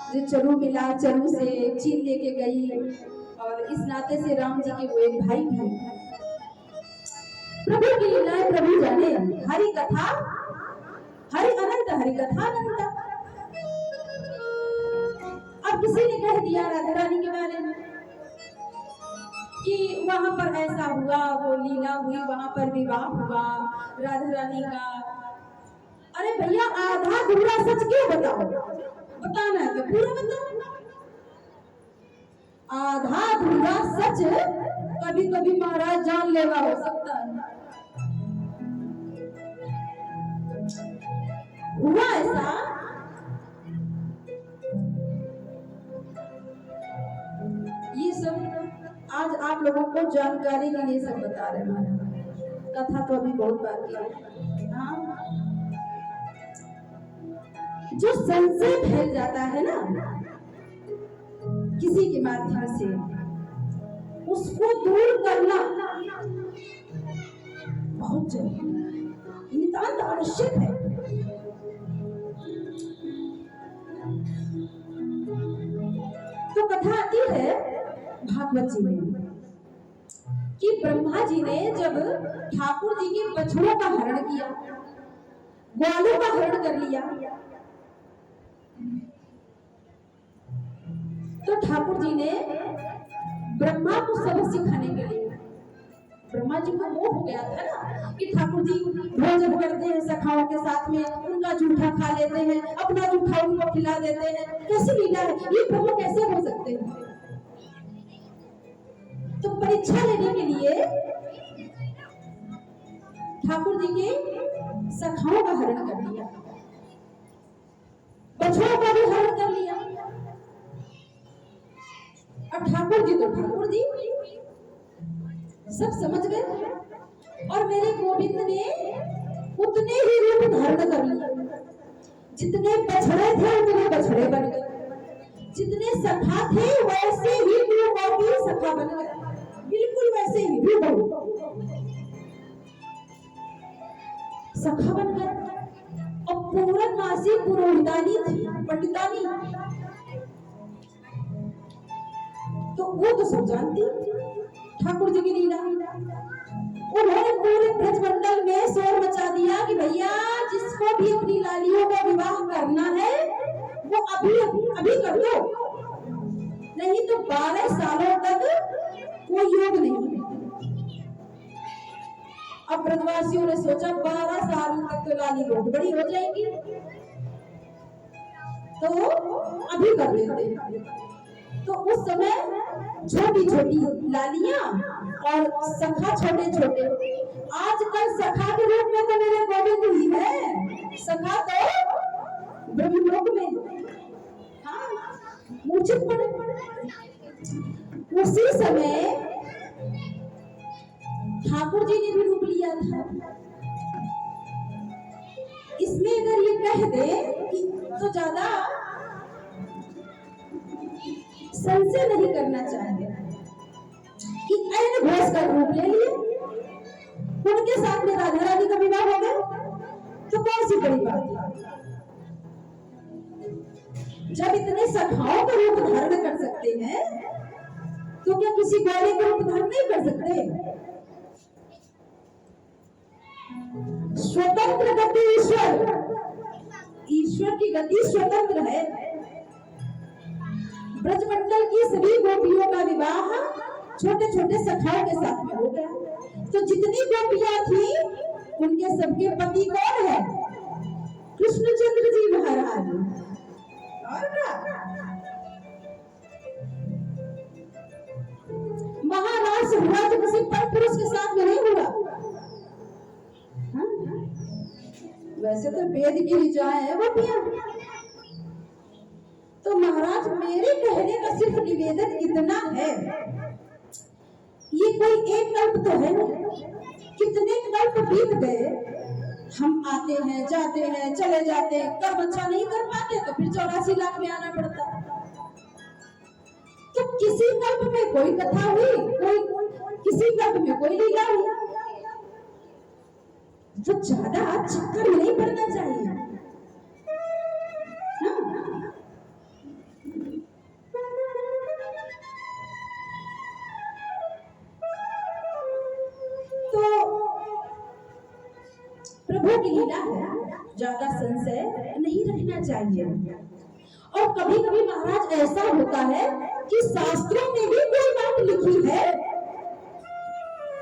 जो चरु मिला, चरु से चीन लेके गई, और इस नाते से राम जी के वो एक भाई भी। प्रभु की लीलाएं प्रभु जाने, हरि कथा हरि अनंत, हरि कथा अनंत। अब किसी ने कह दिया राधा रानी के बारे में कि वहां पर ऐसा हुआ, वो लीला हुई, वहां पर विवाह हुआ राधा रानी का। अरे भैया आधा अधूरा सच क्यों बताओ? बताना है तो पूरा बताओ। आधा अधूरा सच कभी कभी महाराज जानलेवा हो सकता है। हुआ ऐसा ये सब आज आप लोगों को जानकारी के लिए सब बता रहे हैं, कथा तो अभी बहुत बाकी है। हाँ, जो संशय फैल जाता है ना किसी के माध्यम से, उसको दूर करना बहुत जरूरी, नितांत आवश्यक है। तो कथा आती है भागवत जी में कि ब्रह्मा जी ने जब ठाकुर जी के बछड़ों का हरण किया, ग्वालों का हरण कर लिया, तो ठाकुर जी ने ब्रह्मा को सबक सिखाने के लिए, ब्रह्मा जी को मोह हो गया था ना कि ठाकुर जी भोजन करते हैं सखाओं के साथ में, उनका जूठा खा लेते हैं, अपना जूठा उनको खिला देते हैं, कैसी लीला है ये, प्रभु कैसे हो सकते हैं? तो परीक्षा लेने के लिए ठाकुर जी के सखाओं का हरण कर लिया, बछड़ों का भी हरण कर लिया। अब ठाकुर जी तो ठाकुर जी सब समझ गए, और मेरे गोविंद ने उतने ही रूप धारण कर लिए, जितने बछड़े थे उतने बछड़े बन गए, जितने सखा थे वैसे ही वो भी सखा बन गए, बिल्कुल वैसे ही सखा बन गए। और पूर्णमासी पुरोहितानी थी, पंडितानी, तो वो तो सब जानती ठाकुर जी की लीला। उन्होंने पूरे ब्रजमंडल में शोर मचा दिया कि भैया जिसको भी अपनी लालियों का विवाह करना है वो अभी अभी कर दो, नहीं तो 12 सालों तक कोई योग नहीं है। अब ब्रजवासियों ने सोचा 12 साल तक तो लाली बहुत बड़ी हो जाएगी, तो अभी कर देते। तो उस समय छोटी छोटी लालियां और सखा छोटे छोटे। आजकल सखा के रूप में तो मेरे गोविंद ही है, सखा तो ब्रह्मलोक में। हाँ, मूर्छित पड़े। उसी समय ठाकुर जी ने भी रूप लिया था। इसमें अगर ये कह दे कि तो ज्यादा संशय नहीं करना चाहिए कि ऐन घोष का रूप ले लिए, उनके साथ में राधा रानी का विवाह हो गया, तो कौन सी बड़ी बात है। जब इतने सखाओं का रूप धारण कर सकते हैं तो क्या किसी ग्वाले का रूप धारण नहीं कर सकते। स्वतंत्र गति ईश्वर की गति स्वतंत्र है। ब्रजमंडल की सभी गोपियों का विवाह छोटे छोटे सखाओं के साथ में हो गया। तो जितनी गोपियां थी उनके सबके पति कौन है, कृष्णचंद्र जी महाराज। और महाराज हुआ तो किसी पर पुरुष के साथ में नहीं हुआ। वैसे तो वेद की ऋचाएं है गोपियां। तो महाराज मेरे कहने का सिर्फ निवेदन इतना है, ये कोई एक कल्प तो है ना, कितने कल्प बीत गए। हम आते हैं जाते हैं चले जाते हैं, कर्म अच्छा नहीं कर पाते तो फिर 84 लाख में आना पड़ता है। तो किसी कल्प में कोई कथा हुई, कोई किसी कल्प में कोई लीला हुई, तो ज्यादा चक्कर में नहीं पड़ना चाहिए। प्रभु की लीला है, ज्यादा संशय नहीं रखना चाहिए। और कभी कभी महाराज ऐसा होता है कि शास्त्रों में भी कोई बात लिखी है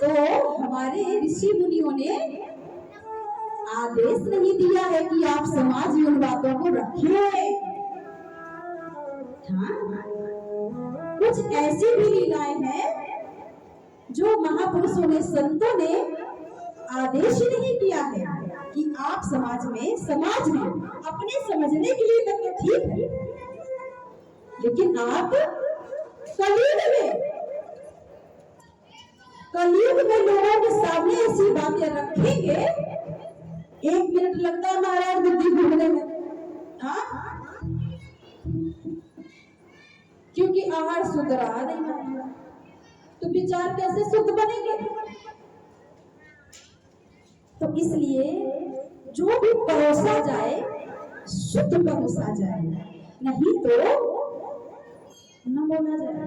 तो हमारे ऋषि मुनियों ने आदेश नहीं दिया है कि आप समाज में उन बातों को रखें। हाँ, कुछ ऐसी भी लीलाएं हैं जो महापुरुषों ने संतों ने आदेश नहीं किया है कि आप समाज में अपने समझने के लिए तक तो ठीक है, लेकिन आप कलयुग में लोगों के सामने ऐसी बातें रखेंगे, 1 मिनट लगता है महाराज बुद्धि घूमने में। हाँ, क्योंकि आहार शुद्ध रहा नहीं तो विचार कैसे शुद्ध बनेंगे। तो इसलिए जो भी परोसा जाए शुद्ध परोसा जाए, नहीं तो न बोला जाए।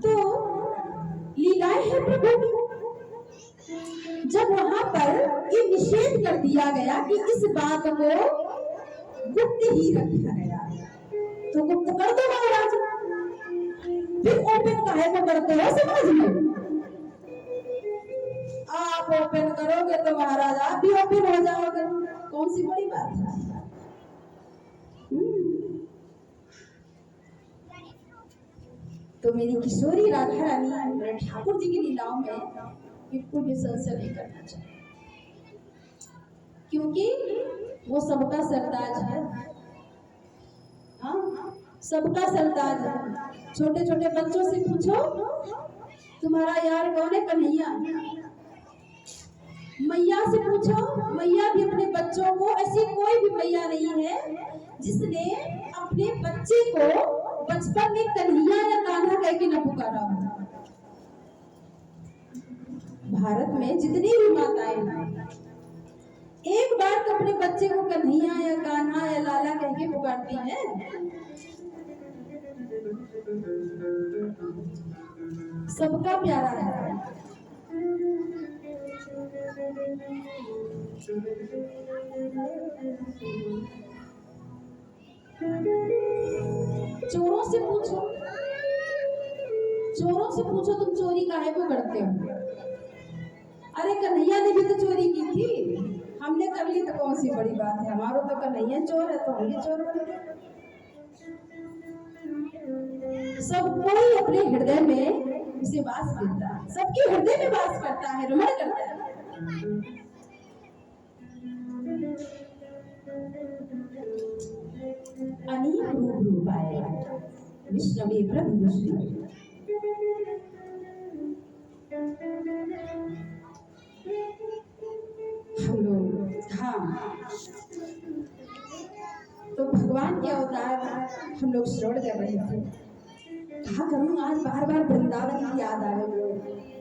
तो लीलाएं है प्रभु की। जब वहां पर ये निषेध कर दिया गया कि इस बात को गुप्त ही रखा गया, तो गुप्त कर दो महाराज, फिर ओपन काहे को करते हो समाज में। आप ओपन करोगे तो महाराज आप भी ओपन हो जाओगे, कौन सी बड़ी बात है। तो मेरी किशोरी राधा रानी ठाकुर जी की लीलाओं में बिल्कुल भी संशय नहीं करना चाहिए, क्योंकि वो सबका सरताज है। हाँ, सबका सरताज है। छोटे छोटे बच्चों से पूछो तुम्हारा यार कौन है, कन्हैया। मैया से पूछो, मैया भी अपने बच्चों को, ऐसी कोई भी मैया नहीं है जिसने अपने बच्चे को बचपन में कन्हैया या कान्हा कह के न पुकारा हो। भारत में जितनी भी माताएं हैं एक बार तो अपने बच्चे को कन्हैया या कान्हा या लाला कह के पुकारती हैं। सबका प्यारा है। चोरों से पूछो, चोरों से पूछो तुम चोरी काहे को करते हो? अरे कन्हैया ने भी तो चोरी की थी, हमने कर ली तो कौन सी बड़ी बात है, हमारा तो कन्हैया चोर है तो हम भी चोर बन गए। सब कोई अपने हृदय में उसे वास करता है, सबके हृदय में वास करता है, रमण करता है। अनेक रूप आएगा विष्णवे ब्रह्म विष्णु। हम लोग हाँ, तो भगवान के अवतार हम लोग श्रवण कर रहे थे। कहा करूँ आज बार बार वृंदावन की याद आ रही है।